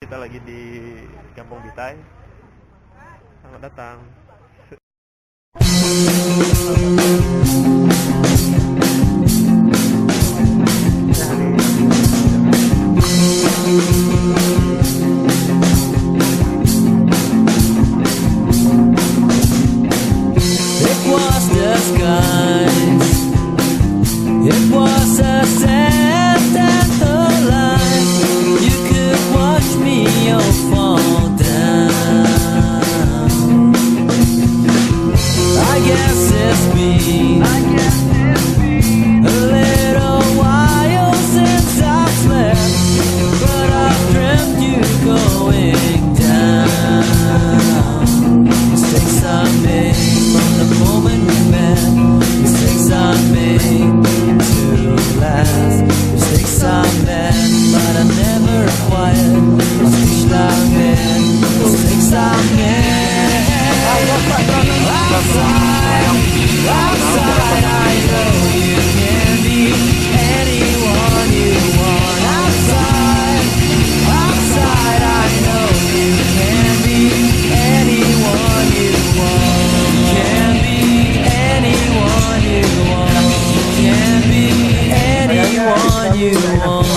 Kita lagi di Kampung Bitai. Selamat datang. It was the skies. It was a set and the line. You could watch me all fall down. I guess it's been a little while since I've slept, but I've dreamt you going down. Mistakes I made from the moment we met. Mistakes I made to last. Mistakes I made, but I never acquired. Mistakes I made. Mistakes I made. Outside, I know you can be anyone you want. Outside, I know you can be anyone you want. Can be anyone you want. Can be anyone you want.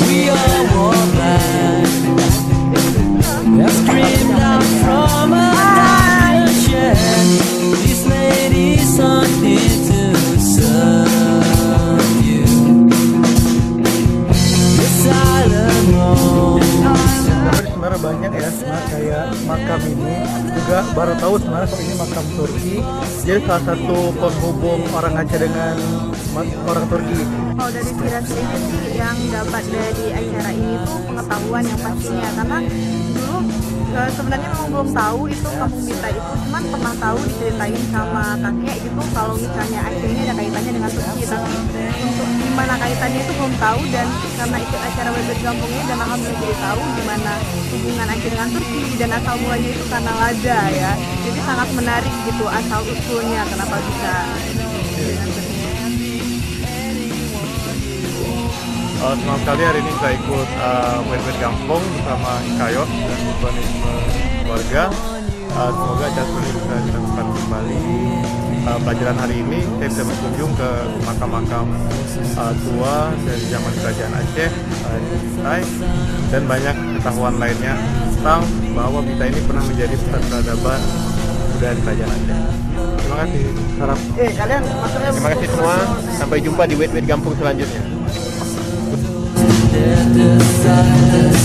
We all wore black. That screamed out from a diamond shed. These ladies aren't here to serve you. The silent moans. Sebenarnya banyak ya, sebenarnya kayak makam ini juga baru tahu sebenarnya ini makam Turki. Jadi salah satu penghubung orang Aceh dengan orang Turki. Kalau dari Vira sendiri sih yang dapat dari acara ini tuh pengetahuan yang pastinya, karena dulu sebenarnya memang belum tahu itu Kampung Bitai itu, cuman pernah tahu diceritain sama kakek gitu kalau misalnya Aceh ini ada kaitannya dengan Turki, tapi untuk gimana kaitannya itu belum tahu. Dan karena ikut acara Webet Kampung ini dan alhamdulillah jadi tahu gimana hubungan Aceh dengan Turki, dan asal mulanya itu karena Lada ya, jadi sangat menarik gitu asal usulnya kenapa bisa dengan Turki. Senang sekali hari ini saya ikut Webet Kampung bersama Ikayot dan urbanisme keluarga. Semoga acara ini bisa dilakukan kembali. Pelajaran hari ini saya bisa berkunjung ke makam-makam tua dari zaman kerajaan Aceh di Bitai, dan banyak pengetahuan lainnya tentang bahwa Bitai ini pernah menjadi pusat peradaban budaya kerajaan Aceh. Terima kasih. Terima kasih semua. Sampai jumpa di Webet Kampung selanjutnya. The side,